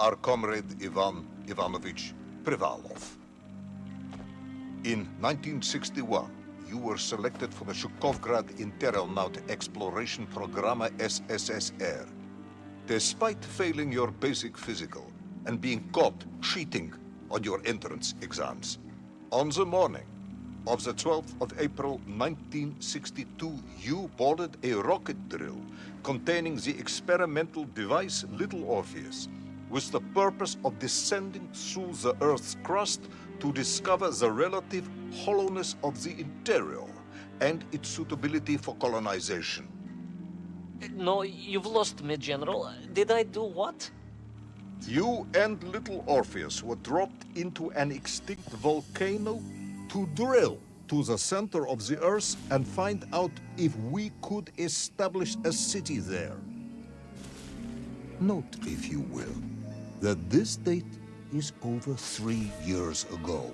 our comrade Ivan Ivanovich Privalov. In 1961, you were selected for the Shukovgrad Internaut Exploration Program SSSR. Despite failing your basic physical and being caught cheating on your entrance exams, on the morning of the 12th of April 1962, you boarded a rocket drill containing the experimental device Little Orpheus, with the purpose of descending through the Earth's crust to discover the relative hollowness of the interior and its suitability for colonization. No, you've lost me, General. Did I do what? You and Little Orpheus were dropped into an extinct volcano to drill to the center of the Earth and find out if we could establish a city there. Note, if you will, that this date is over 3 years ago.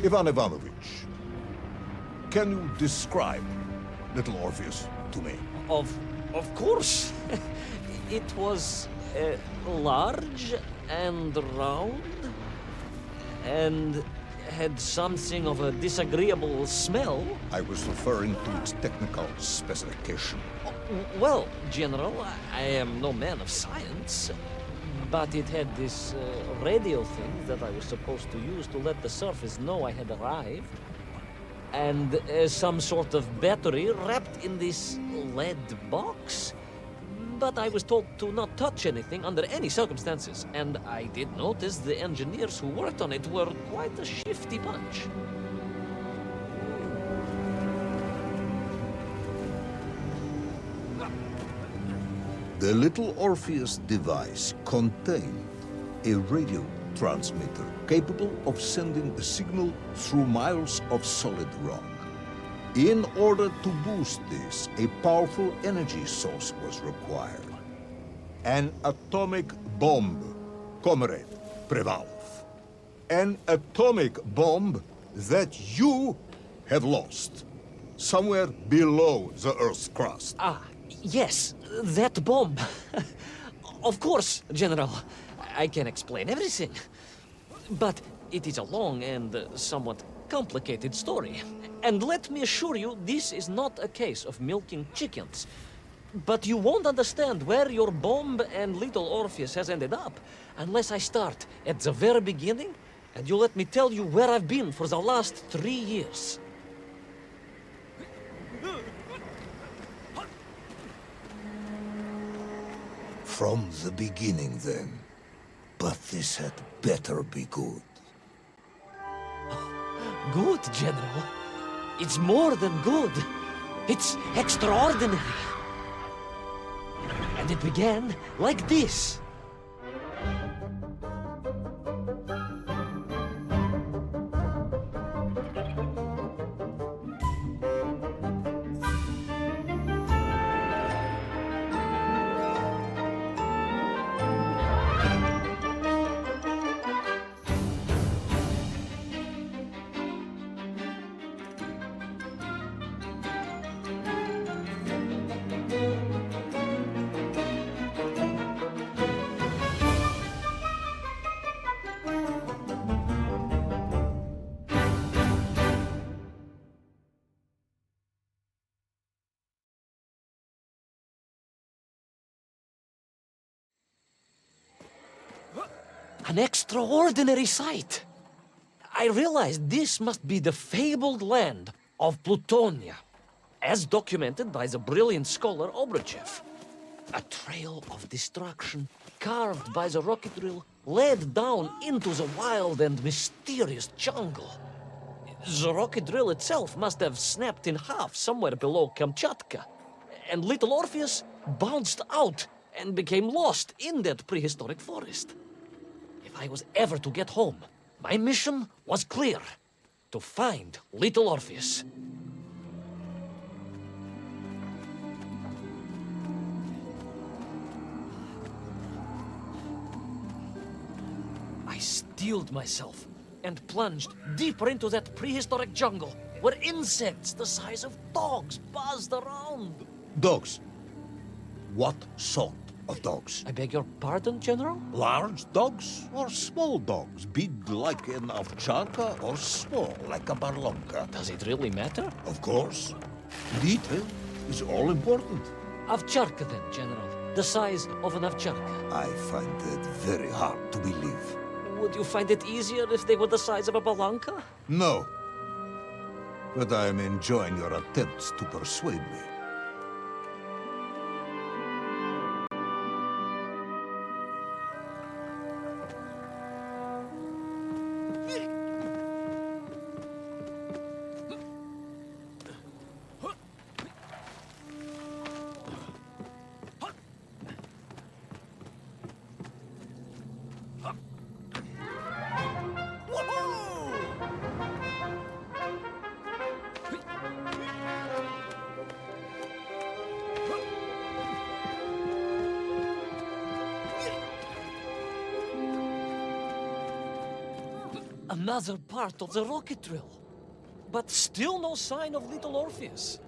Ivan Ivanovich, can you describe Little Orpheus to me? Of course. It was large and round and had something of a disagreeable smell. I was referring to its technical specification. Well, General, I am no man of science, but it had this radio thing that I was supposed to use to let the surface know I had arrived, and some sort of battery wrapped in this lead box. But I was told to not touch anything under any circumstances, and I did notice the engineers who worked on it were quite a shifty bunch. The Little Orpheus device contained a radio transmitter capable of sending a signal through miles of solid rock. In order to boost this, a powerful energy source was required. An atomic bomb, Comrade Privalov. An atomic bomb that you have lost somewhere below the Earth's crust. Ah, yes, that bomb. Of course, General. I can explain everything. But it is a long and somewhat complicated story. And let me assure you, this is not a case of milking chickens. But you won't understand where your bomb and Little Orpheus has ended up unless I start at the very beginning and you let me tell you where I've been for the last 3 years. From the beginning, then. But this had better be good. Good, General. It's more than good. It's extraordinary. And it began like this. An extraordinary sight. I realized this must be the fabled land of Plutonia, as documented by the brilliant scholar Obruchev. A trail of destruction carved by the rocket drill led down into the wild and mysterious jungle. The rocket drill itself must have snapped in half somewhere below Kamchatka, and Little Orpheus bounced out and became lost in that prehistoric forest. I was ever to get home, my mission was clear. To find Little Orpheus. I steeled myself and plunged deeper into that prehistoric jungle where insects the size of dogs buzzed around. Dogs. What sort of dogs? I beg your pardon, General? Large dogs or small dogs? Big like an ovcharka or small like a barlonka? Does it really matter? Of course. Detail is all important. Ovcharka then, General. The size of an ovcharka. I find it very hard to believe. Would you find it easier if they were the size of a balanka? No. But I am enjoying your attempts to persuade me. Another part of the rocket drill. But still no sign of Little Orpheus.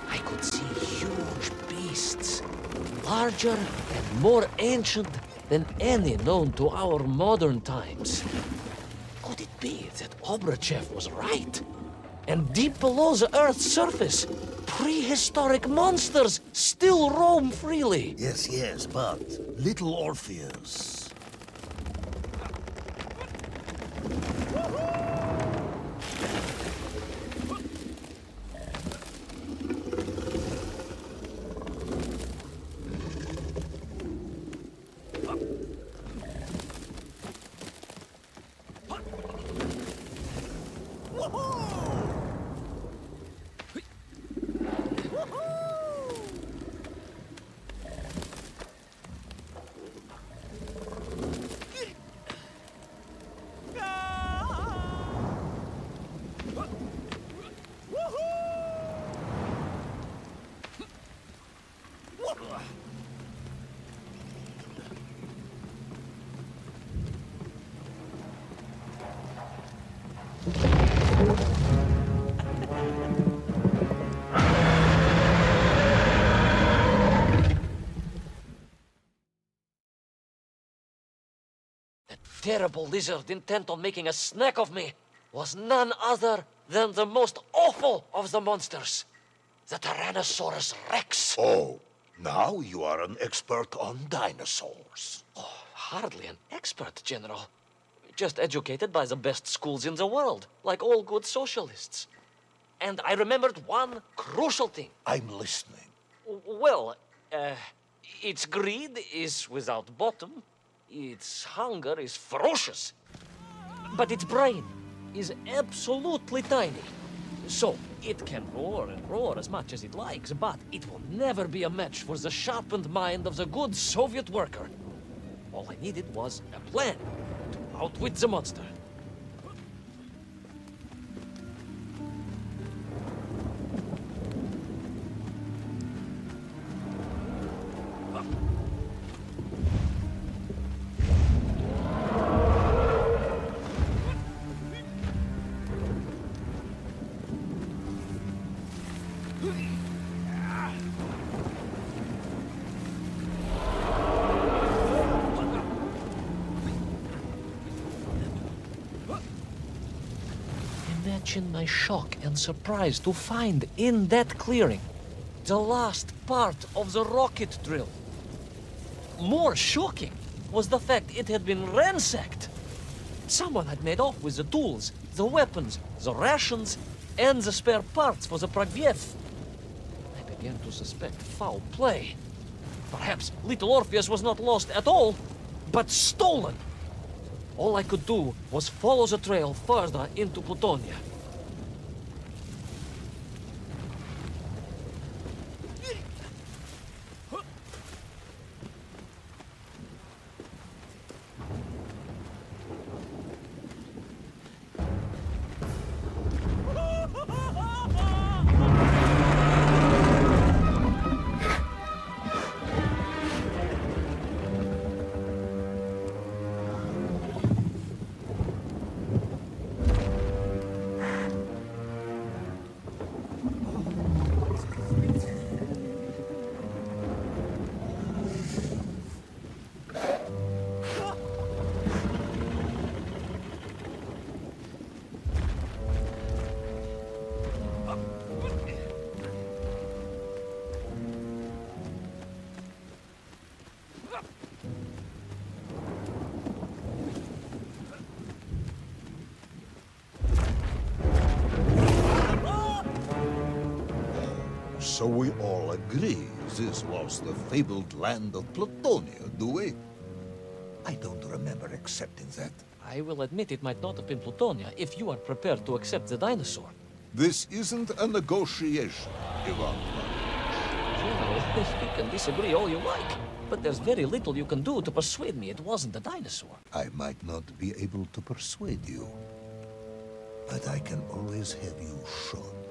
I could see huge beasts, larger and more ancient than any known to our modern times. Could it be that Obrachev was right? And deep below the Earth's surface, prehistoric monsters still roam freely? Yes, but Little Orpheus. Terrible lizard intent on making a snack of me was none other than the most awful of the monsters, the Tyrannosaurus Rex. Oh, now you are an expert on dinosaurs. Oh, hardly an expert, General. Just educated by the best schools in the world, like all good socialists. And I remembered one crucial thing. I'm listening. Well, its greed is without bottom. Its hunger is ferocious, but its brain is absolutely tiny. So, it can roar and roar as much as it likes, but it will never be a match for the sharpened mind of the good Soviet worker. All I needed was a plan to outwit the monster. Imagine my shock and surprise to find in that clearing the last part of the rocket drill. More shocking was the fact it had been ransacked. Someone had made off with the tools, the weapons, the rations, and the spare parts for the Pragviev. I began to suspect foul play. Perhaps Little Orpheus was not lost at all, but stolen. All I could do was follow the trail further into Plutonia. So we all agree this was the fabled land of Plutonia, do we? I don't remember accepting that. I will admit it might not have been Plutonia if you are prepared to accept the dinosaur. This isn't a negotiation, Ivan. General, you can disagree all you like, but there's very little you can do to persuade me it wasn't a dinosaur. I might not be able to persuade you, but I can always have you shot.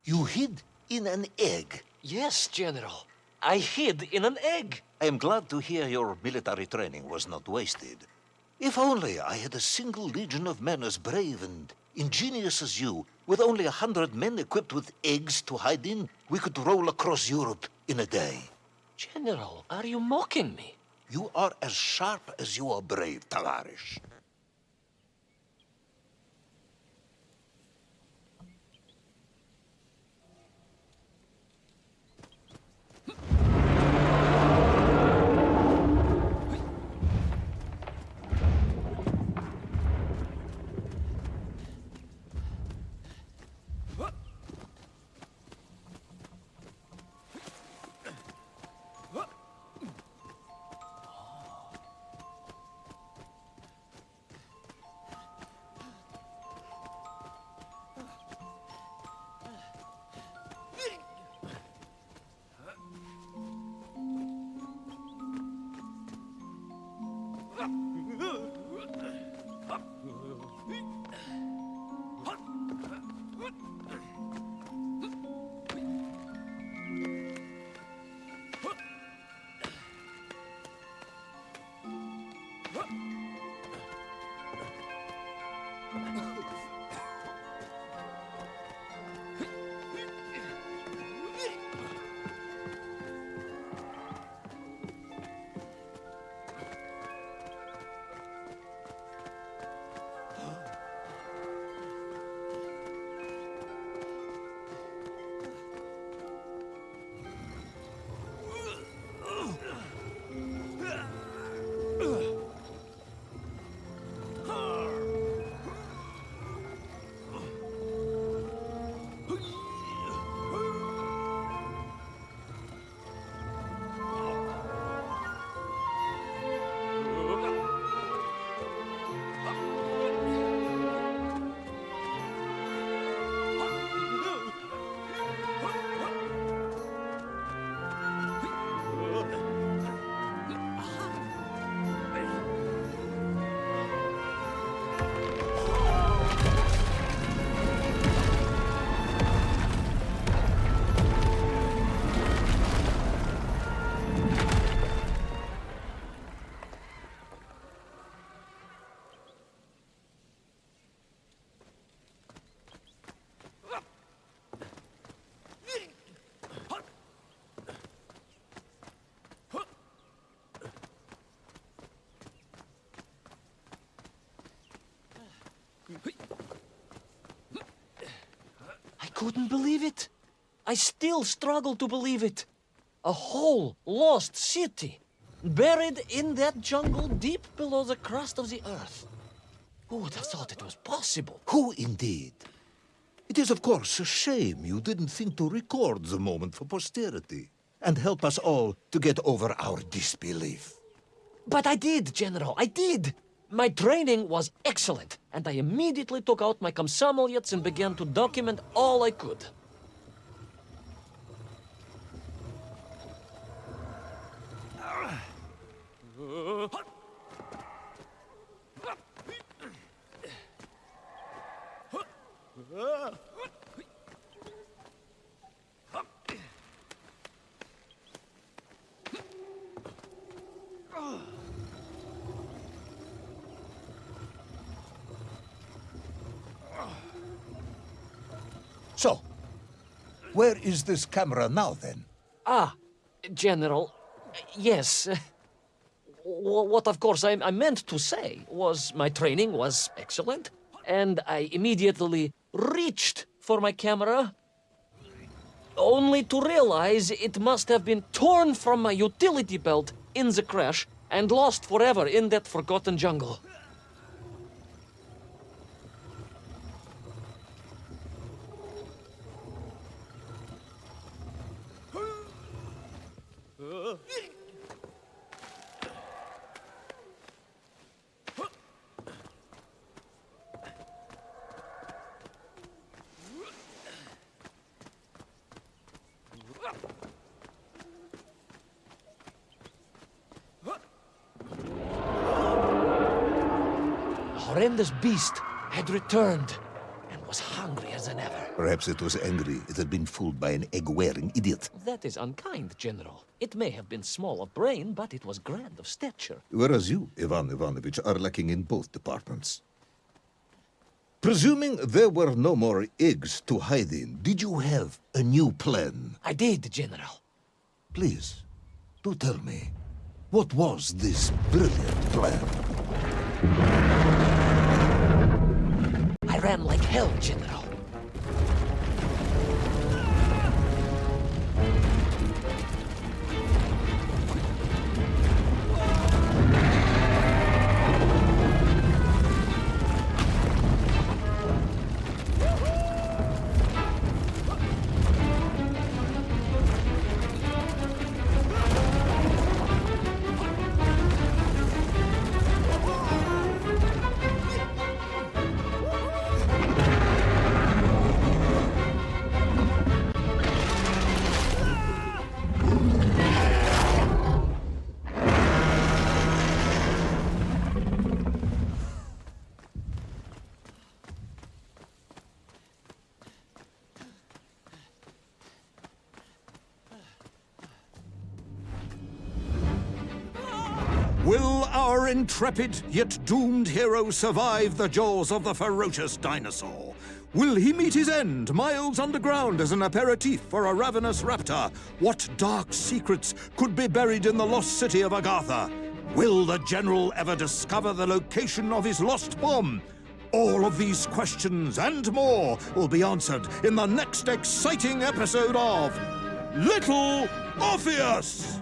You hid in an egg. Yes, General. I hid in an egg. I am glad to hear your military training was not wasted. If only I had a single legion of men as brave and ingenious as you, with only 100 men equipped with eggs to hide in, we could roll across Europe in a day. General, are you mocking me? You are as sharp as you are brave, Tavarish. I couldn't believe it. I still struggle to believe it. A whole lost city, buried in that jungle deep below the crust of the earth. Who would have thought it was possible? Who indeed? It is, of course, a shame you didn't think to record the moment for posterity and help us all to get over our disbelief. But I did, General, I did. My training was excellent, and I immediately took out my komsomolets and began to document all I could. So, where is this camera now, then? Ah, General, yes. What, of course, I meant to say was my training was excellent, and I immediately reached for my camera, only to realize it must have been torn from my utility belt in the crash and lost forever in that forgotten jungle. Horrendous beast had returned, and was hungrier than ever. Perhaps it was angry it had been fooled by an egg-wearing idiot. That is unkind, General. It may have been small of brain, but it was grand of stature. Whereas you, Ivan Ivanovich, are lacking in both departments. Presuming there were no more eggs to hide in, did you have a new plan? I did, General. Please, do tell me, what was this brilliant plan? I ran like hell, General. Will our intrepid yet doomed hero survive the jaws of the ferocious dinosaur? Will he meet his end miles underground as an aperitif for a ravenous raptor? What dark secrets could be buried in the lost city of Agatha? Will the General ever discover the location of his lost bomb? All of these questions and more will be answered in the next exciting episode of Little Orpheus!